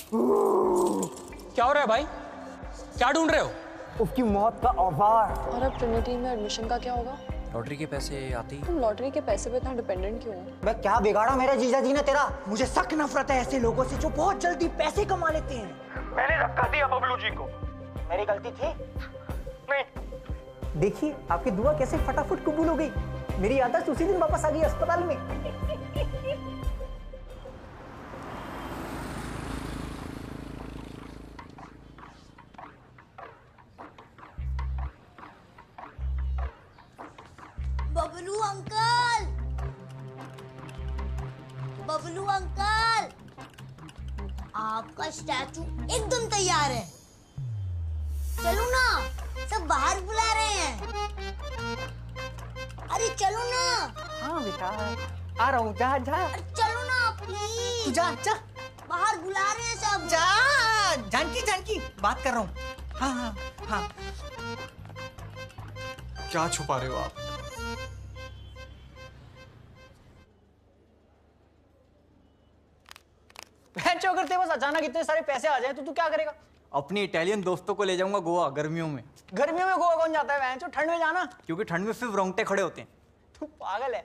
क्या हो रहा है भाई? क्या ढूंढ रहे हो? उसकी मौत का औजार। और अब ट्रिनिटी में एडमिशन का क्या होगा? लॉटरी के पैसे आते ही। तुम लॉटरी के पैसे पे इतना डिपेंडेंट क्यों हो? मैं क्या बिगाड़ा मेरे जीजा जी ने तेरा? मुझे सख्त नफरत है ऐसे लोगों से जो बहुत जल्दी पैसे कमा लेते हैं। मैंने धक्का दिया बबलू जी को। मेरी गलती थी? नहीं। देखिए आपकी दुआ कैसे फटाफट कबूल हो गई। मेरी आदत उसी दिन वापस आ गई अस्पताल में। बबलू अंकल, बबलू अंकल, आपका स्टैचू एकदम तैयार है। चलो ना, सब बाहर बुला रहे हैं। अरे चलो ना। हाँ बेटा आ रहा हूँ। जा जा। अरे चलो ना प्लीज। तू जा जा। बाहर बुला रहे हैं सब। जा जानकी जानकी बात कर रहा हूँ। हाँ हाँ हाँ। क्या छुपा रहे हो आप? अगर तेरे पास अचानक इतने सारे पैसे आ जाए तो तू क्या करेगा? अपनी इटालियन दोस्तों को ले जाऊंगा गोवा गर्मियों में। गर्मियों में गोवा कौन जाता है? ठंड में जाना। क्योंकि ठंड में सिर्फ रोंगटे खड़े होते हैं। तू पागल है।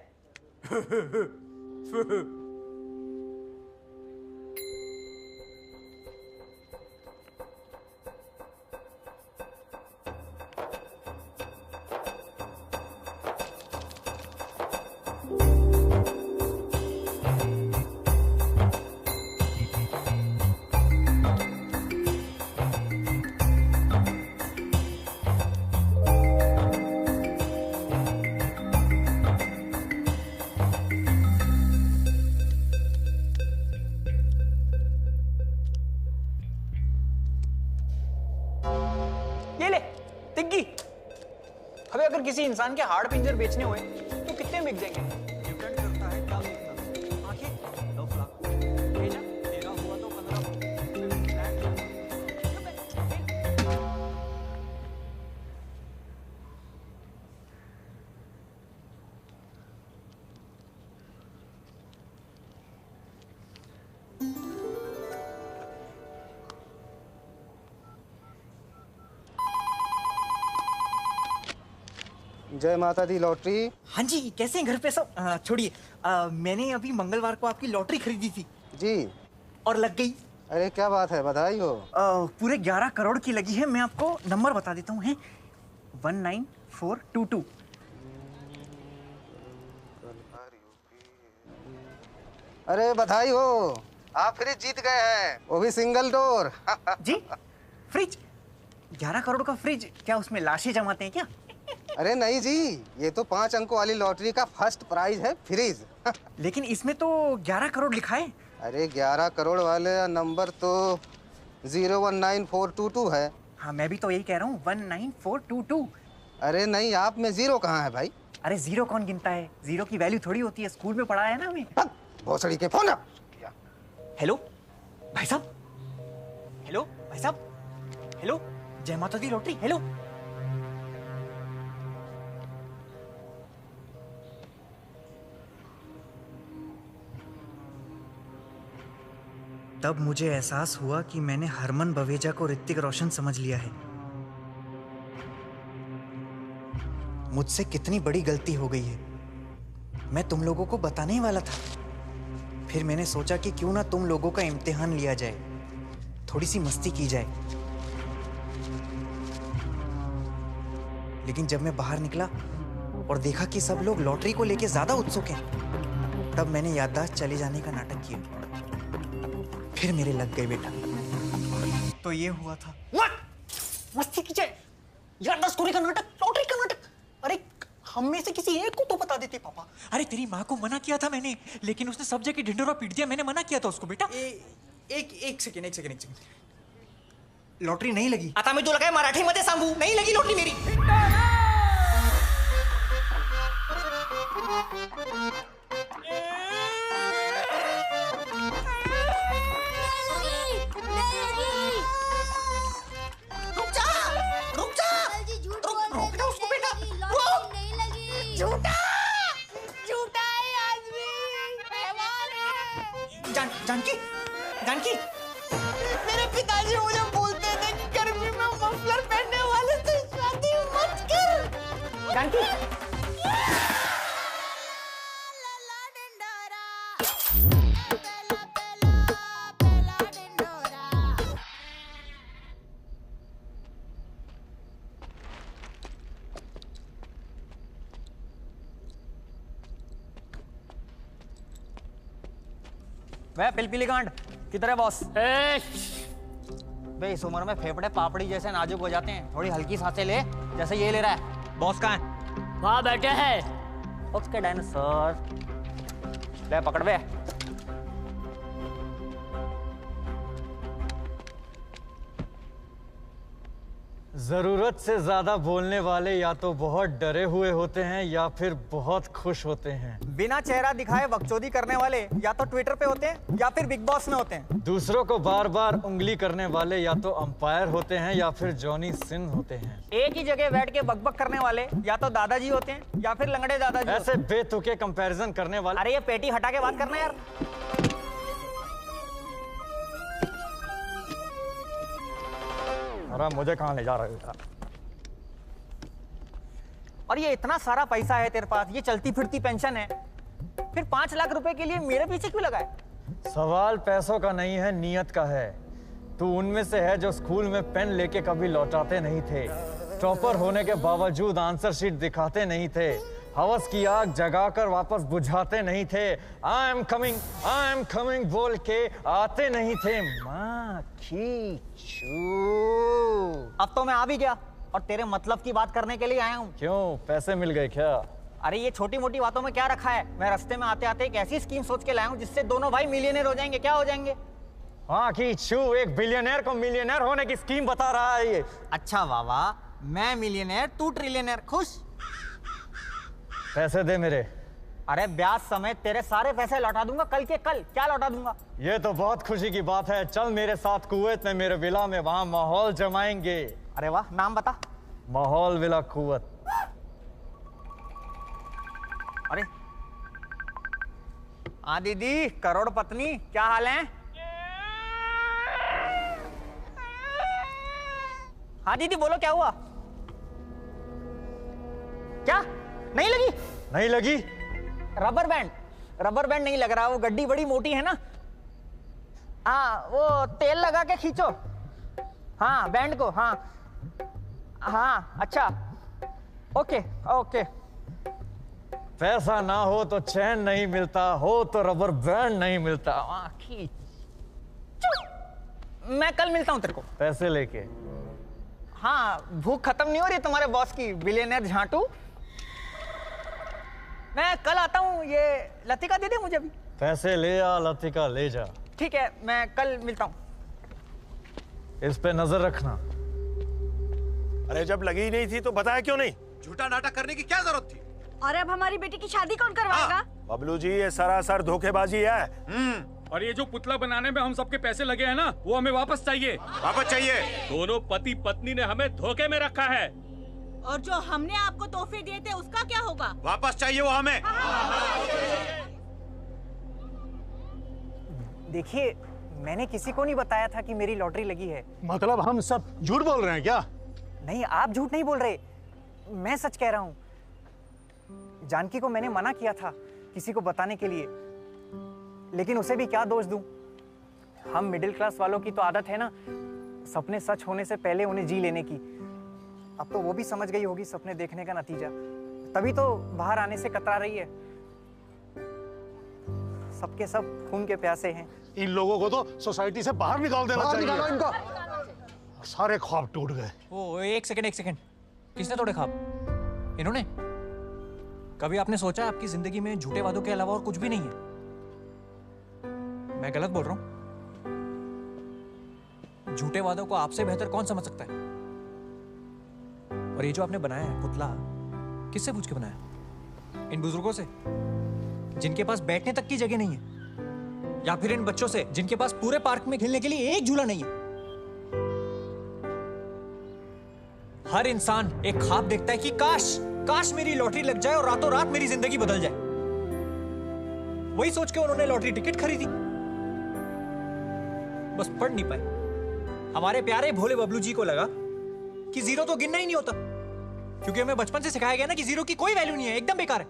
ये ले टिग्गी। अबे अगर किसी इंसान के हाड़ पिंजर बेचने हुए तो कितने बिक जाएंगे? डिपेंड करता है क्या देखना। आंखें 10 लाख, भेजा 13 हुआ तो 15। जय माता दी लॉटरी। हाँ जी कैसे हैं घर पे सब? छोड़िए मैंने अभी मंगलवार को आपकी लॉटरी खरीदी थी जी। और लग गई। अरे क्या बात है, बधाई हो। पूरे 11 करोड़ की लगी है। मैं आपको नंबर बता देता हूँ। 19422। अरे बधाई हो, आप फ्रिज जीत गए हैं, वो भी सिंगल डोर। जी फ्रिज? 11 करोड़ का फ्रिज? क्या उसमें लाशें जमाते हैं क्या? अरे नहीं जी, ये तो 5 अंकों वाली लॉटरी का फर्स्ट प्राइज है, फ्रिज। लेकिन इसमें तो 11 करोड़ लिखा है। अरे 11 करोड़ वाले नंबर तो 019422 है। हाँ मैं भी तो यही कह रहा हूँ 19422। अरे नहीं, आप में जीरो कहाँ है भाई? अरे जीरो कौन गिनता है? जीरो की वैल्यू थोड़ी होती है, स्कूल में पढ़ा है ना हमें। भोसड़ी के फोन। हेलो भाई साहब। हेलो भाई साहब। हेलो जय माता दी लॉटरी। हेलो तब मुझे एहसास हुआ कि मैंने हरमन बवेजा को ऋतिक रोशन समझ लिया है। मुझसे कितनी बड़ी गलती हो गई है। मैं तुम लोगों को बताने ही वाला था, फिर मैंने सोचा कि क्यों ना तुम लोगों का इम्तिहान लिया जाए, थोड़ी सी मस्ती की जाए। लेकिन जब मैं बाहर निकला और देखा कि सब लोग लॉटरी को लेके ज्यादा उत्सुक हैं, तब मैंने याददाश्त चले जाने का नाटक किया। फिर मेरे लग गए बेटा। तो ये हुआ था। मस्ती की जाए, याददाश्त का नाटक, लॉटरी का नाटक। अरे हम में से किसी एक को तो बता देते पापा। अरे तेरी माँ को मना किया था मैंने, लेकिन उसने सब जगह ढिंढोरा पीट दिया। मैंने मना किया था उसको बेटा। एक सेकंड। लॉटरी नहीं लगी। आता मी तुला काय मराठी मध्ये सांगू? नहीं लगी लॉटरी मेरी। जानकी मेरे पिताजी मुझे बोलते थे कि गर्मी में मफलर पहनने वाले से शादी मत कर। जानकी वह पिलपिली गांड किधर है बॉस? बे इस उम्र में फेफड़े पापड़ी जैसे नाजुक हो जाते हैं, थोड़ी हल्की सांसें ले जैसे ये ले रहा है। बॉस कहाँ है? वहाँ बैठे हैं। उसके डायनासोर ले पकड़ बे। जरूरत से ज्यादा बोलने वाले या तो बहुत डरे हुए होते हैं या फिर बहुत खुश होते हैं। बिना चेहरा दिखाए बकचोदी करने वाले या तो ट्विटर पे होते हैं या फिर बिग बॉस में होते हैं। दूसरों को बार बार उंगली करने वाले या तो अंपायर होते हैं या फिर जॉनी सिंह होते हैं। एक ही जगह बैठ के बकबक करने वाले या तो दादाजी होते हैं या फिर लंगड़े दादाजी। ऐसे बेतुके कंपैरिजन करने वाले। अरे ये पेटी हटा के बात करना यार। अरे मुझे कहाँ ले जा रहे हो? और ये इतना सारा पैसा है तेरे पास, ये चलती फिरती पेंशन है, फिर 5 लाख रुपए के लिए मेरे पीछे क्यों लगा है? सवाल पैसों का नहीं है, नियत का है। तू उनमें से है जो स्कूल में पेन लेके कभी लौटाते नहीं थे, टॉपर होने के बावजूद आंसर शीट दिखाते नहीं थे, हवस की आग जगाकर वापस बुझाते नहीं थे, आई एम कमिंग बोल के आते नहीं थे। माँ खींचू। अब तो मैं आ भी गया और तेरे मतलब की बात करने के लिए आया हूँ। क्यों, पैसे मिल गए क्या? अरे ये छोटी मोटी बातों में क्या रखा है? मैं रास्ते में आते आते एक ऐसी स्कीम सोच के लाया हूँ जिससे दोनों भाई मिलियनेयर हो जाएंगे। क्या हो जाएंगे? हाँ खींचू, एक बिलियनर को मिलियनर होने की स्कीम बता रहा है ये। अच्छा वाह, मैं मिलियनेयर तू ट्रिलियनेयर, खुश? पैसे दे मेरे। अरे ब्याज समेत तेरे सारे पैसे लौटा दूंगा कल के कल। क्या लौटा दूंगा? ये तो बहुत खुशी की बात है। चल मेरे साथ कुवैत में मेरे विला में, वहां माहौल जमाएंगे। अरे वाह, नाम बता। माहौल विला कुवैत। अरे हाँ दीदी, करोड़ पत्नी, क्या हाल है? हाँ दीदी बोलो, क्या हुआ? क्या नहीं लगी? नहीं लगी? रबर बैंड नहीं लग रहा, वो गड्डी बड़ी मोटी है ना। हाँ वो तेल लगा के खींचो। हाँ बैंड को, हाँ अच्छा, ओके ओके। पैसा ना हो तो चैन नहीं मिलता, हो तो रबर बैंड नहीं मिलता। मैं कल मिलता हूँ तेरे को पैसे लेके। हाँ, भूख खत्म नहीं हो रही तुम्हारे बॉस की, बिलियनर झांटू। मैं कल आता हूँ, ये लतिका दे दे मुझे भी। पैसे ले आ, लतिका ले जा। ठीक है, मैं कल मिलता हूँ। इस पे नजर रखना। अरे जब लगी ही नहीं थी तो बताया क्यों नहीं? झूठा नाटक करने की क्या जरूरत थी? और अब हमारी बेटी की शादी कौन करवाएगा? बबलू जी, ये सरासर धोखेबाजी है। और ये जो पुतला बनाने में हम सबके पैसे लगे हैं ना, वो हमें वापस चाहिए। वापस चाहिए? दोनों पति पत्नी ने हमें धोखे में रखा है। और जो हमने आपको तोहफे दिए थे उसका क्या होगा? वापस चाहिए वो हमें। देखिए, मैंने किसी को नहीं बताया था कि मेरी लॉटरी लगी है। मतलब हम सब झूठ बोल रहे हैं क्या? नहीं, आप झूठ नहीं बोल रहे, मैं सच कह रहा हूँ। जानकी को मैंने मना किया था किसी को बताने के लिए, लेकिन उसे भी क्या दोष दूं? हम मिडिल क्लास वालों की तो आदत है ना, सपने सच होने से पहले उन्हें जी लेने की। अब तो वो भी समझ गई होगी सपने देखने का नतीजा, तभी तो बाहर आने से कतरा रही है। सबके सब खून के प्यासे हैं। इन लोगों को तो सोसाइटी से बाहर निकाल देना चाहिए। इनको सारे ख्वाब टूट गए। ओ एक सेकंड, किसने तोड़े ख्वाब? इन्होंने? कभी आपने सोचा आपकी जिंदगी में झूठे वादों के अलावा और कुछ भी नहीं है? मैं गलत बोल रहा हूं? झूठे वादों को आपसे बेहतर कौन समझ सकता है? और ये जो आपने बनाया है पुतला, किससे पूछ के बनाया? इन बुजुर्गों से जिनके पास बैठने तक की जगह नहीं है, या फिर इन बच्चों से जिनके पास पूरे पार्क में खेलने के लिए एक झूला नहीं है? हर इंसान एक ख्वाब देखता है कि काश मेरी लॉटरी लग जाए और रातों रात मेरी जिंदगी बदल जाए। वही सोच के उन्होंने लॉटरी टिकट खरीदी, बस पढ़ नहीं पाए। हमारे प्यारे भोले बबलू जी को लगा कि जीरो तो गिनना ही नहीं होता, क्योंकि हमें बचपन से सिखाया गया ना कि जीरो की कोई वैल्यू नहीं है, एकदम बेकार है।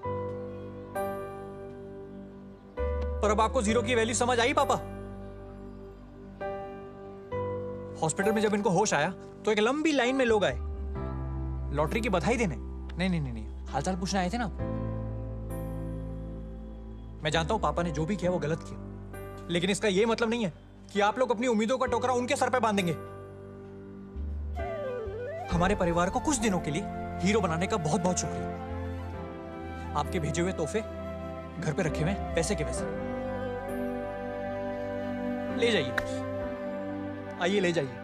पर अब आपको जीरो की वैल्यू समझ आई पापा? हॉस्पिटल में जब इनको होश आया तो एक लंबी लाइन में लोग आए लॉटरी की बधाई देने। नहीं नहीं नहीं, नहीं। हालचाल पूछने आए थे ना। मैं जानता हूं पापा ने जो भी किया वो गलत किया, लेकिन इसका यह मतलब नहीं है कि आप लोग अपनी उम्मीदों का टोकरा उनके सर पे बांधेंगे। हमारे परिवार को कुछ दिनों के लिए हीरो बनाने का बहुत बहुत शुक्रिया। आपके भेजे हुए तोहफे घर पे रखे हुए पैसे के पैसे। ले जाइए, आइए ले जाइए।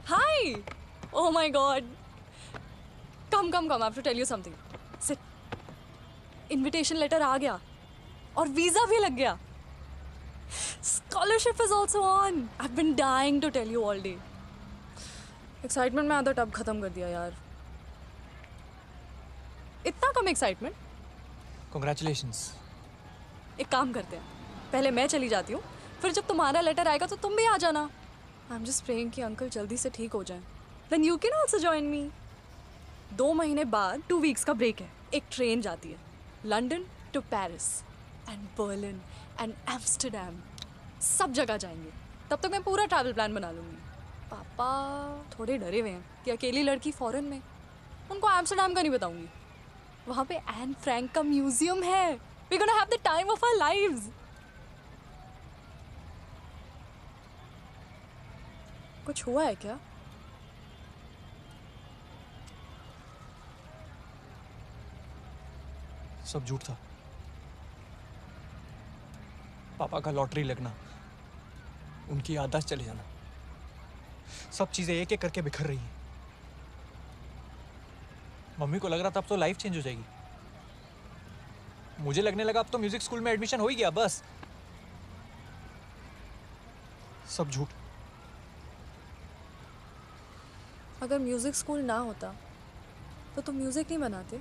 Hi! Oh my God! Come, come, come! I have to tell you something. Sit. Invitation letter आ गया और वीजा भी लग गया. Scholarship is also on. I've been dying to tell you all day. Excitement में आधा टब खत्म कर दिया यार. इतना कम excitement? Congratulations. एक काम करते हैं. पहले मैं चली जाती हूँ. फिर जब तुम्हारा लेटर आएगा तो तुम भी आ जाना. I'm just praying कि अंकल जल्दी से ठीक हो जाएं. Then you can also join me. 2 महीने बाद 2 weeks का ब्रेक है. एक ट्रेन जाती है. London to Paris and Berlin and Amsterdam. सब जगह जाएंगे. तब तक मैं पूरा ट्रैवल प्लान बना लूँगी. पापा थोड़े डरे हुए हैं कि अकेली लड़की फॉरेन में. उनको एम्स्टरडैम का नहीं बताऊँगी. वहाँ पे एन फ्रैंक का म्यूजियम है. We're gonna have the time of our lives. कुछ हुआ है क्या? सब झूठ था. पापा का लॉटरी लगना, उनकी याददाश्त चले जाना, सब चीजें एक एक करके बिखर रही हैं. मम्मी को लग रहा था अब तो लाइफ चेंज हो जाएगी. मुझे लगने लगा अब तो म्यूजिक स्कूल में एडमिशन हो ही गया. बस सब झूठ. अगर म्यूजिक स्कूल ना होता तो तुम म्यूजिक नहीं बनाते.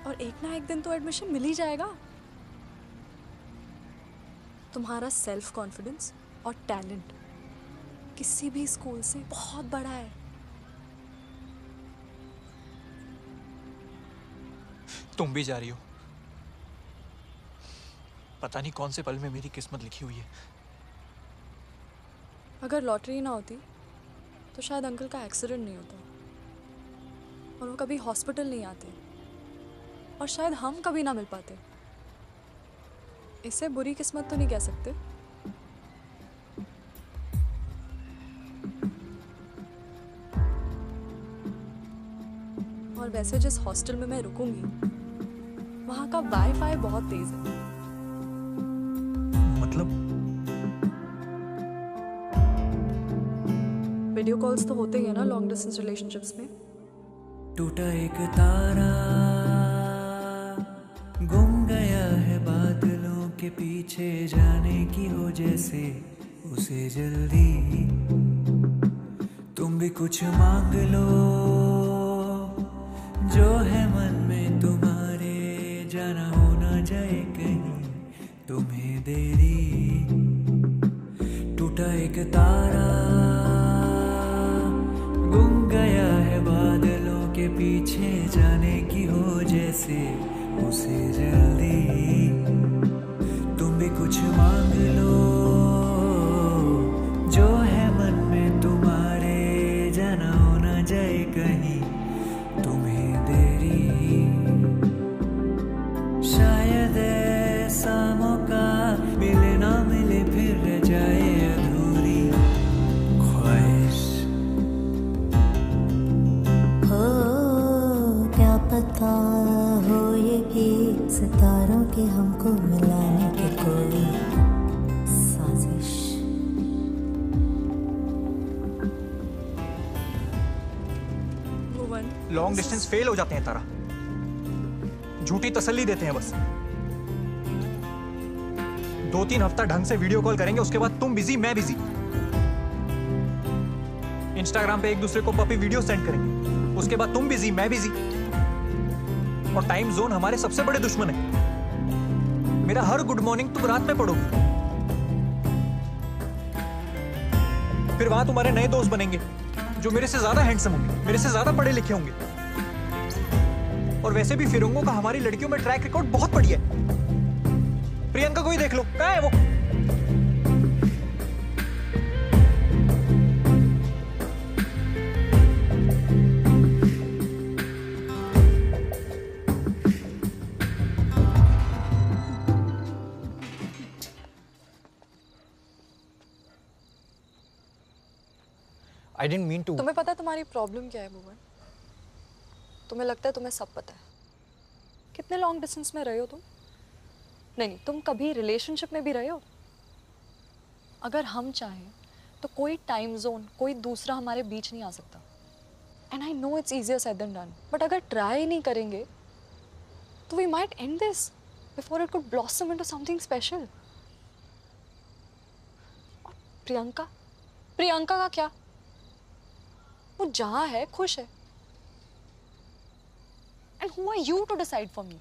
और एक ना एक दिन तो एडमिशन मिल ही जाएगा. तुम्हारा सेल्फ कॉन्फिडेंस और टैलेंट किसी भी स्कूल से बहुत बड़ा है. तुम भी जा रही हो. पता नहीं कौन से पल में मेरी किस्मत लिखी हुई है. अगर लॉटरी ना होती तो शायद अंकल का एक्सीडेंट नहीं होता और वो कभी हॉस्पिटल नहीं आते और शायद हम कभी ना मिल पाते. इसे बुरी किस्मत तो नहीं कह सकते. और वैसे जिस हॉस्टल में मैं रुकूंगी वहां का वाईफाई बहुत तेज है. मतलब वीडियो कॉल्स तो होते ही है ना लॉन्ग डिस्टेंस रिलेशनशिप्स में. टूटा एक तारा गुम गया है बादलों के पीछे जाने की हो जैसे उसे जल्दी. तुम भी कुछ मांग लो जो है मन में तुम्हारे, जाना हो ना जाए कहीं तुम्हें देरी. के पीछे जाने की हो जैसे उसे जल्दी। तुम भी कुछ मांग लो जो है मन में तुम्हारे, जाना हो ना जाए कहीं तुम्हें देरी। शायद ऐसा मौका मिले ना मिले फिर रह जाए अधूरी ख्वाहिश। हो क्या पता हो ये भी सितारों के हमको मिलाने की कोई साजिश। लॉन्ग डिस्टेंस फेल हो जाते हैं तारा, झूठी तसल्ली देते हैं बस। 2-3 हफ्ता ढंग से वीडियो कॉल करेंगे, उसके बाद तुम बिजी मैं बिजी। इंस्टाग्राम पे एक दूसरे को पपी वीडियो सेंड करेंगे, उसके बाद तुम बिजी मैं बिजी। और टाइम जोन हमारे सबसे बड़े दुश्मन है। मेरा हर गुड मॉर्निंग तुम रात में पढ़ोगे, फिर वहां तुम्हारे नए दोस्त बनेंगे जो मेरे से ज्यादा हैंडसम होंगे, मेरे से ज्यादा पढ़े लिखे होंगे। और वैसे भी फिरंगों का हमारी लड़कियों में ट्रैक रिकॉर्ड बहुत बढ़िया है। प्रियंका को ही देख लो, कहाँ है वो? I didn't mean to. तुम्हें पता है तुम्हारी प्रॉब्लम क्या है भुवन? तुम्हें लगता है तुम्हें सब पता है। कितने लॉन्ग डिस्टेंस में रहे हो तुम? नहीं, तुम कभी रिलेशनशिप में भी रहे हो? अगर हम चाहें तो कोई टाइम जोन, कोई दूसरा हमारे बीच नहीं आ सकता। And I know it's easier said than done, but अगर ट्राई नहीं करेंगे तो we might end this before it could blossom into something special. Priyanka, Priyanka का क्या? वो जहां है खुश है। And who are you to decide for me?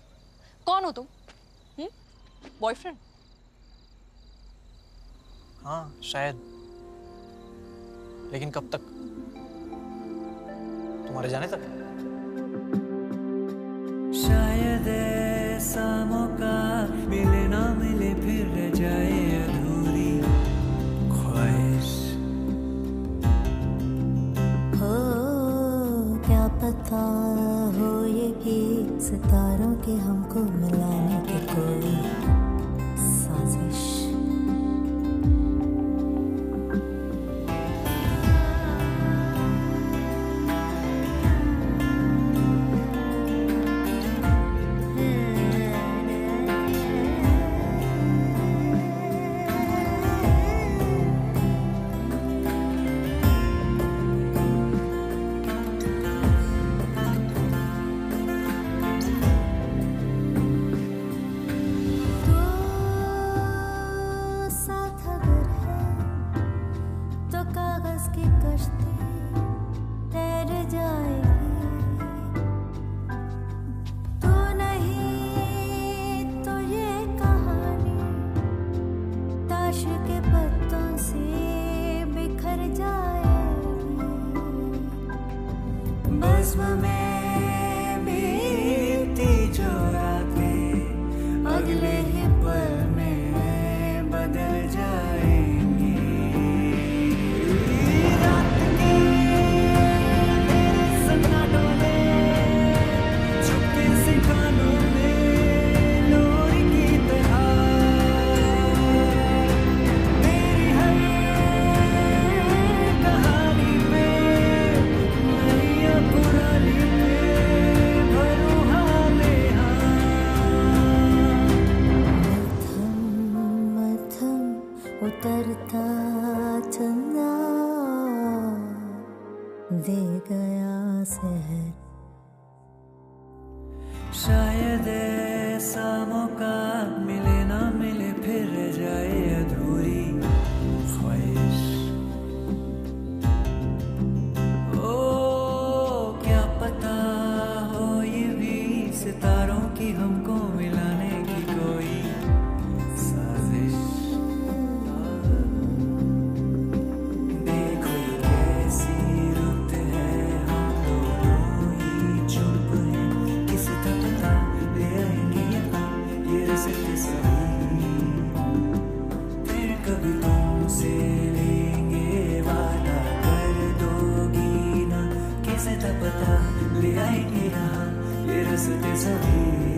कौन हो तुम? बॉयफ्रेंड? हाँ शायद, लेकिन कब तक? तुम्हारे जाने तक। शायद ऐसा मौका मिले ना मिले फिर रह जाए अधूरी ख्वाहिश। हो क्या पता हो ये भी सितारों के हमको मिलाने की कोई साजिश। शायद ऐसा मौका मिले ना मिले फिर रह जाए अधूरी ख्वाहिश। ओ क्या पता हो ये भी सितारों की हमको मिलाने की कोई साजिश। देखो ये कैसी रुत है, हम दोनों ही पता ले आएंगे यहाँ ये रास्ते सभी